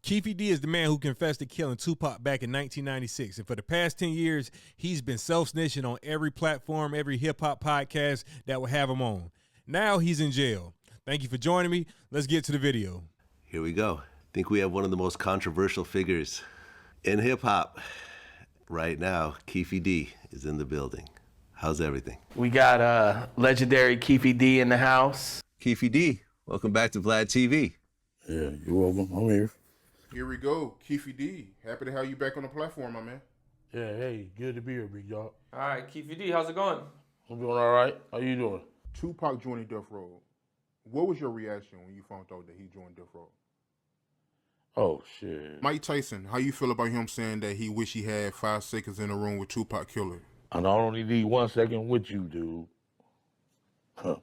Keefe D is the man who confessed to killing Tupac back in 1996. And for the past 10 years, he's been self-snitching on every platform, every hip-hop podcast that will have him on. Now he's in jail. Thank you for joining me. Let's get to the video. Here we go. I think we have one of the most controversial figures in hip-hop right now. Keefe D is in the building. How's everything? We got legendary Keefe D in the house. Keefe D, welcome back to Vlad TV. Yeah, you're welcome. I'm here. Here we go. Keefe D. Happy to have you back on the platform, my man. Yeah, hey, good to be here, big dog. All right, Keefe D, how's it going? I'm doing all right. How you doing? Tupac joining Death Row. What was your reaction when you found out that he joined Death Row? Oh, shit. Mike Tyson, how you feel about him saying that he wish he had 5 seconds in a room with Tupac Killer? And I only need 1 second with you, dude. Huh.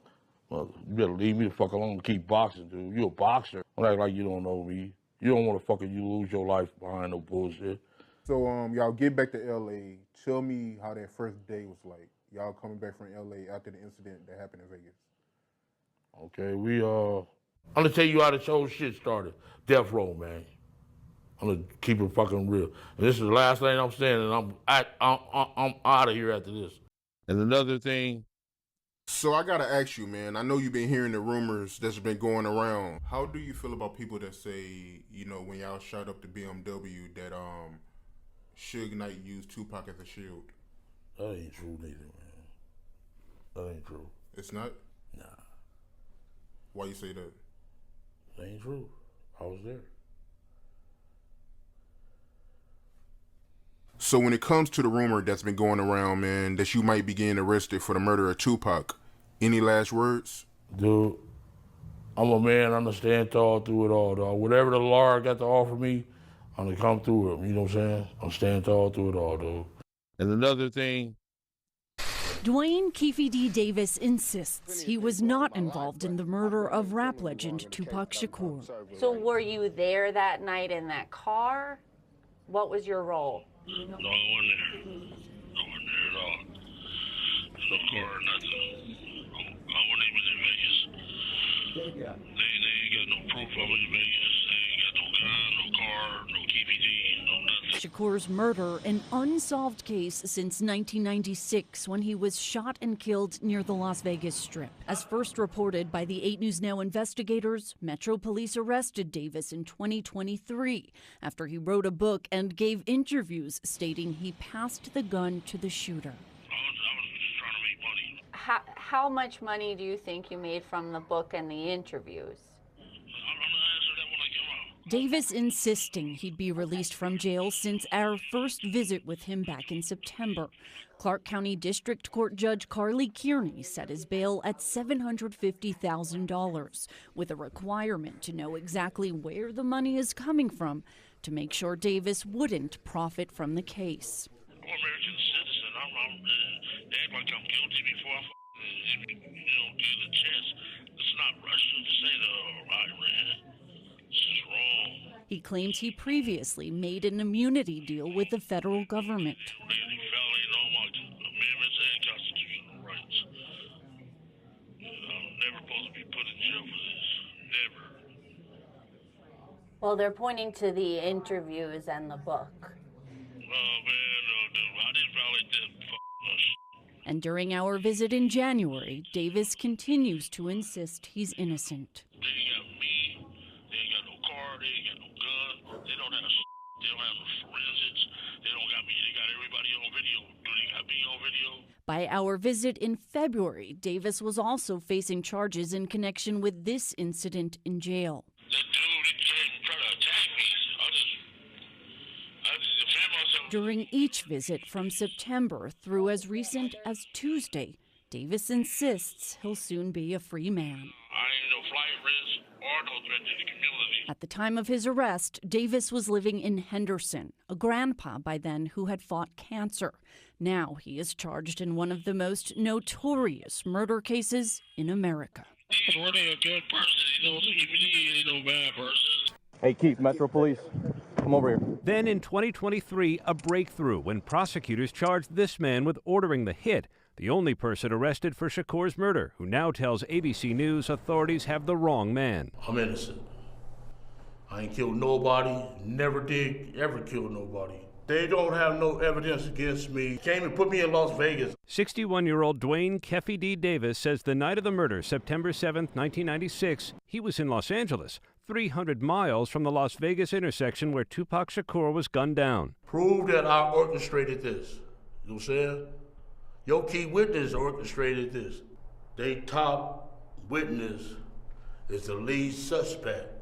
Well, you better leave me the fuck alone and keep boxing, dude. You a boxer. Don't act like you don't know me. You don't want to fucking you lose your life behind no bullshit. So, y'all get back to L.A. Tell me how that first day was like. Y'all coming back from L.A. after the incident that happened in Vegas. Okay, I'm gonna tell you how this whole shit started. Death Row, man. I'm gonna keep it fucking real. And this is the last thing I'm saying, and I'm out of here after this. And another thing. So I gotta ask you, man, I know you've been hearing the rumors that's been going around. How do you feel about people that say, you know, when y'all shot up the BMW that Suge Knight used Tupac as a shield? That ain't true neither, man. That ain't true. It's not? Nah. Why you say that? That ain't true. I was there. So when it comes to the rumor that's been going around, man, that you might be getting arrested for the murder of Tupac, any last words? Dude, I'm a man, I'm gonna stand tall through it all, dog. Whatever the law got to offer me, I'm gonna come through it, you know what I'm saying? I'm standing tall through it all, dude. And another thing. Dwayne Keefe D. Davis insists he was not involved in the murder of rap legend Tupac Shakur. So were you there that night in that car? What was your role? No, I wasn't there. I wasn't there at all. No car or nothing. I wasn't even in Vegas. They ain't got no proof I was in Vegas. They ain't got no gun, no car, no Keefe D, no nothing. Shakur's murder, an unsolved case since 1996 when he was shot and killed near the Las Vegas Strip. As first reported by the 8 News Now investigators, Metro Police arrested Davis in 2023 after he wrote a book and gave interviews stating he passed the gun to the shooter. I was just trying to make money. How much money do you think you made from the book and the interviews? Davis insisting he'd be released from jail since our first visit with him back in September. Clark County District Court Judge Carly Kearney set his bail at $750,000 with a requirement to know exactly where the money is coming from to make sure Davis wouldn't profit from the case. I'm an American citizen. They act like I'm guilty before I give the chance. Let's not rush to say Iran. He claimed he previously made an immunity deal with the federal government. Well, they're pointing to the interviews and the book. And during our visit in January, Davis continues to insist he's innocent. They ain't got me. They ain't got no car. They ain't got no gun. They don't have no forensics. They don't got me. They got everybody on video. Do they got me on video? By our visit in February, Davis was also facing charges in connection with this incident in jail. That dude, he came trying to attack me. I just defend myself. During each visit from September through as recent as Tuesday, Davis insists he'll soon be a free man. I ain't no flight risk or no threat to the community. At the time of his arrest, Davis was living in Henderson, a grandpa by then who had fought cancer. Now he is charged in one of the most notorious murder cases in America. He's really a good person. He ain't no bad person. Hey, Keefe, Metro Police. Come over here. Then in 2023, a breakthrough when prosecutors charged this man with ordering the hit, the only person arrested for Shakur's murder, who now tells ABC News authorities have the wrong man. I'm innocent. I ain't killed nobody, never did ever kill nobody. They don't have no evidence against me. Came and put me in Las Vegas. 61-year-old Dwayne Keefe D. Davis says the night of the murder, September 7, 1996, he was in Los Angeles, 300 miles from the Las Vegas intersection where Tupac Shakur was gunned down. Prove that I orchestrated this. You know what I'm saying? Your key witness orchestrated this. They top witness is the lead suspect.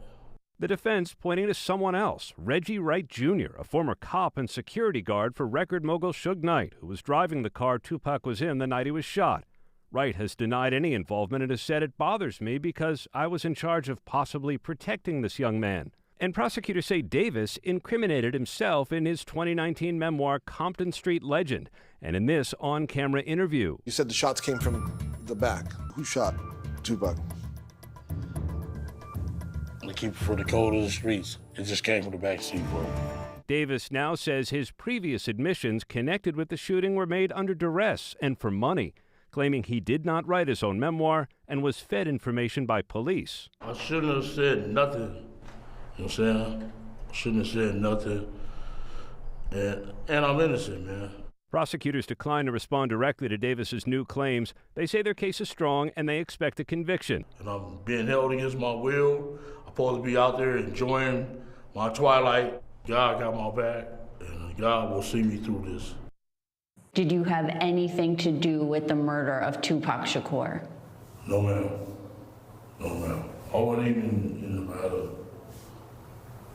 The defense pointing to someone else, Reggie Wright Jr., a former cop and security guard for record mogul Suge Knight, who was driving the car Tupac was in the night he was shot. Wright has denied any involvement and has said, "It bothers me because I was in charge of possibly protecting this young man." And prosecutors say Davis incriminated himself in his 2019 memoir, Compton Street Legend, and in this on-camera interview. You said the shots came from the back. Who shot Tupac? To keep it for the code of the streets. It just came from the backseat, bro. Davis now says his previous admissions connected with the shooting were made under duress and for money, claiming he did not write his own memoir and was fed information by police. I shouldn't have said nothing. You know what I'm saying? I shouldn't have said nothing. And I'm innocent, man. Prosecutors declined to respond directly to Davis's new claims. They say their case is strong and they expect a conviction. And I'm being held against my will. I'm supposed to be out there enjoying my twilight. God got my back, and God will see me through this. Did you have anything to do with the murder of Tupac Shakur? No, ma'am. No, ma'am. I wasn't even in the matter.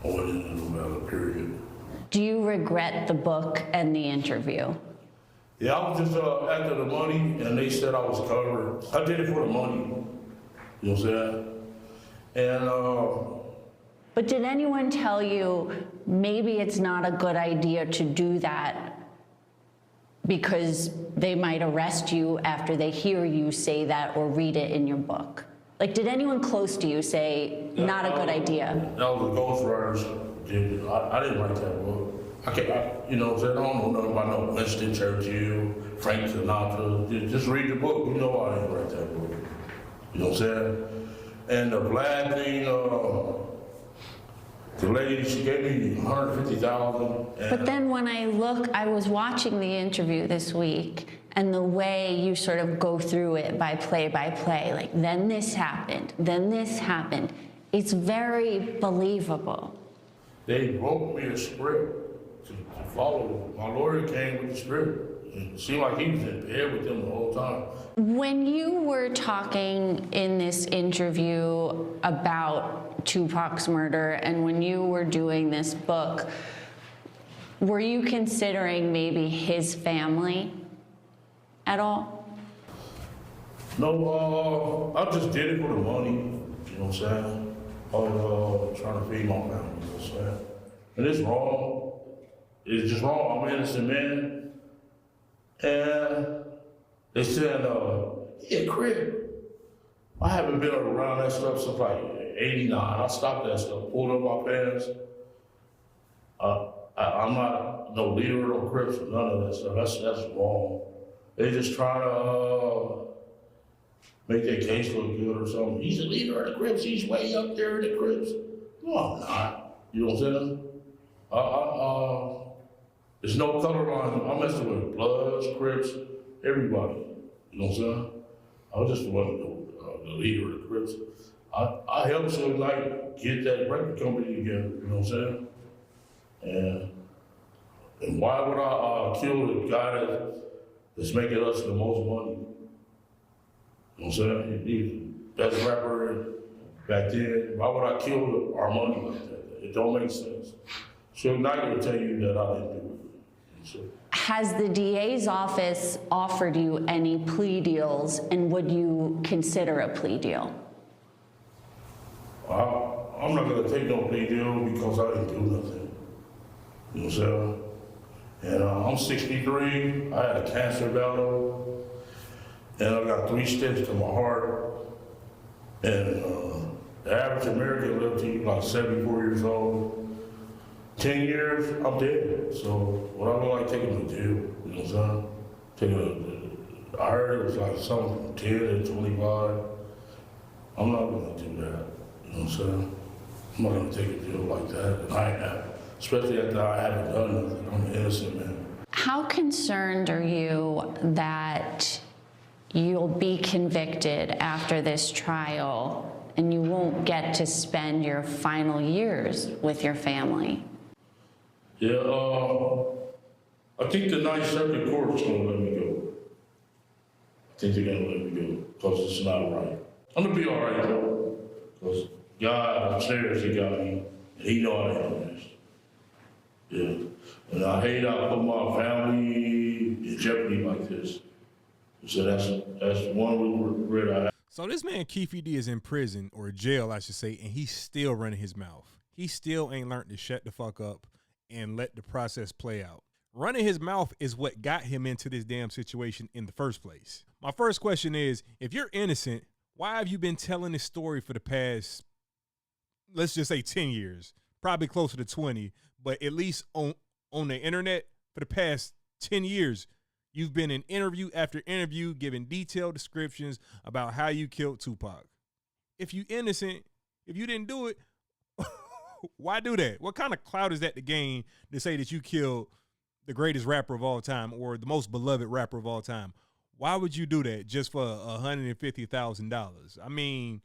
I wasn't in the matter, period. Do you regret the book and the interview? Yeah, I was just after the money, and they said I was covered. I did it for the money. You know what I'm saying? And But did anyone tell you maybe it's not a good idea to do that because they might arrest you after they hear you say that or read it in your book? Like, did anyone close to you say, not a good idea? That was the ghostwriters. I didn't write that book. You know what I'm saying? I don't know nothing about no Winston Churchill, Frank Sinatra. Just read the book. You know I didn't write that book. You know what I'm saying? And the black thing, the lady, she gave me $150,000. But then when I was watching the interview this week, and the way you sort of go through it by play, like then this happened, it's very believable. They wrote me a script to follow. My lawyer came with the script. It seemed like he was in bed with them the whole time. When you were talking in this interview about Tupac's murder and when you were doing this book, were you considering maybe his family at all? No, I just did it for the money, you know what I'm saying? I was trying to feed my family, you know what I'm saying? And it's wrong. It's just wrong. I'm an innocent man. And they said, yeah, crib. I haven't been around that stuff since like 89. I stopped that stuff, pulled up my pants. I'm not no leader or no Crips or none of that stuff. That's wrong. They just trying to make their case look good or something. He's a leader of the Crips. He's way up there in the Crips. No, I'm not. You know what I'm saying? There's no color line. I'm messing with Bloods, Crips, everybody. You know what I'm saying? I was just the leader of the Crips. I helped Suge Knight get that record company together. You know what I'm saying? And why would I kill the guy that's making us the most money? You know what I'm saying? He's the best rapper back then. Why would I kill our money like that? It don't make sense. Suge Knight will tell you that I didn't do it. So. Has the DA's office offered you any plea deals, and would you consider a plea deal? I'm not gonna take no plea deal because I didn't do nothing. You know what I'm saying? And I'm 63, I had a cancer battle, and I got 3 stents to my heart. And the average American lives to like 74 years old. 10 years, I'm dead. So what I don't like taking a deal, you know what I'm saying? I heard it was like something from 10 to 25. I'm not gonna do that, you know what I'm saying? I'm not gonna take a deal like that. I have, especially after I haven't done nothing. I'm innocent, man. How concerned are you that you'll be convicted after this trial and you won't get to spend your final years with your family? Yeah, I think the Ninth Circuit Court's gonna let me go. I think they're gonna let me go, because it's not right. I'm gonna be all right, though, because God upstairs, he got me, and he know I ain't doing this. Yeah, and I hate I put my family in jeopardy like this. So that's one regret I have. So this man Keefe D is in prison, or jail, I should say, and he's still running his mouth. He still ain't learned to shut the fuck up and let the process play out. Running his mouth is what got him into this damn situation in the first place. My first question is, if you're innocent, why have you been telling this story for the past, let's just say 10 years, probably closer to 20, but at least on the internet for the past 10 years, you've been in interview after interview giving detailed descriptions about how you killed Tupac. If you innocent, if you didn't do it, why do that? What kind of clout is that to gain to say that you killed the greatest rapper of all time or the most beloved rapper of all time? Why would you do that just for $150,000? I mean,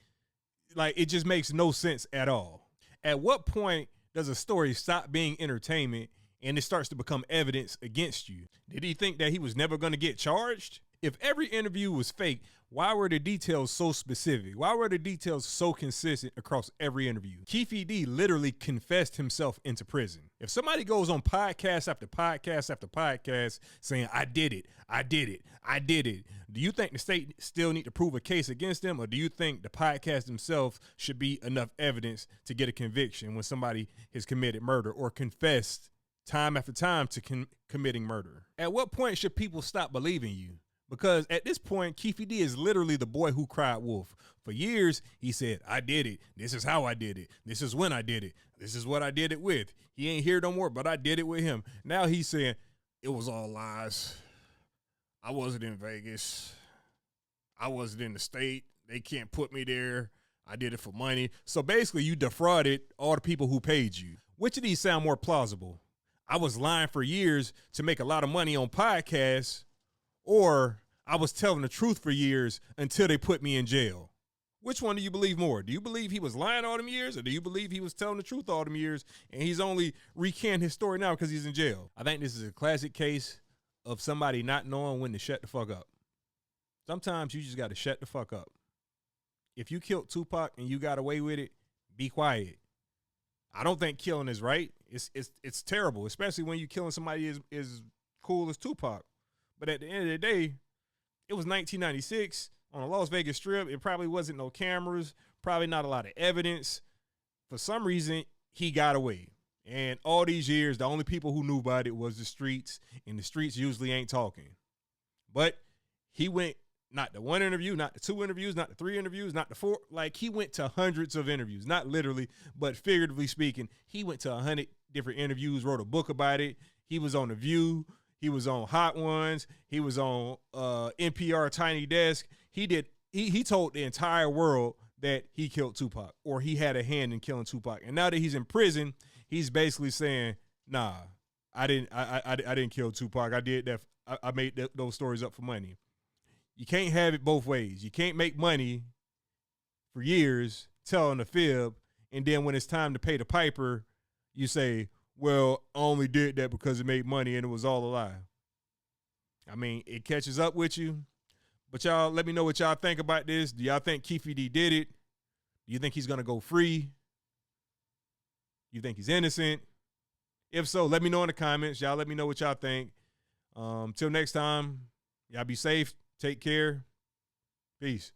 like, it just makes no sense at all. At what point does a story stop being entertainment and it starts to become evidence against you? Did he think that he was never going to get charged? If every interview was fake, why were the details so specific? Why were the details so consistent across every interview? Keefe D literally confessed himself into prison. If somebody goes on podcast after podcast after podcast saying, I did it, I did it, I did it, do you think the state still need to prove a case against them, or do you think the podcast themselves should be enough evidence to get a conviction when somebody has committed murder or confessed time after time to committing murder? At what point should people stop believing you? Because at this point, Keefe D is literally the boy who cried wolf. For years, he said, I did it. This is how I did it. This is when I did it. This is what I did it with. He ain't here no more, but I did it with him. Now he's saying, it was all lies. I wasn't in Vegas. I wasn't in the state. They can't put me there. I did it for money. So basically, you defrauded all the people who paid you. Which of these sound more plausible? I was lying for years to make a lot of money on podcasts, or I was telling the truth for years until they put me in jail. Which one do you believe more? Do you believe he was lying all them years, or do you believe he was telling the truth all them years and he's only recanting his story now because he's in jail? I think this is a classic case of somebody not knowing when to shut the fuck up. Sometimes you just got to shut the fuck up. If you killed Tupac and you got away with it, be quiet. I don't think killing is right. It's terrible, especially when you killing somebody as cool as Tupac. But at the end of the day, it was 1996 on a Las Vegas Strip. It probably wasn't no cameras, probably not a lot of evidence. For some reason, he got away. And all these years, the only people who knew about it was the streets, and the streets usually ain't talking. But he went not to one interview, not to two interviews, not to three interviews, not to four. Like, he went to hundreds of interviews, not literally, but figuratively speaking. He went to 100 different interviews, wrote a book about it. He was on The View. He was on Hot Ones. He was on NPR Tiny Desk. He told the entire world that he killed Tupac, or he had a hand in killing Tupac. And now that he's in prison, he's basically saying, nah, I didn't kill Tupac. I did that. I made those stories up for money. You can't have it both ways. You can't make money for years telling a fib, and then when it's time to pay the piper, you say, well, I only did that because it made money and it was all a lie. I mean, it catches up with you. But y'all, let me know what y'all think about this. Do y'all think Keefe D did it? Do you think he's going to go free? You think he's innocent? If so, let me know in the comments. Y'all let me know what y'all think. Till next time, y'all be safe. Take care. Peace.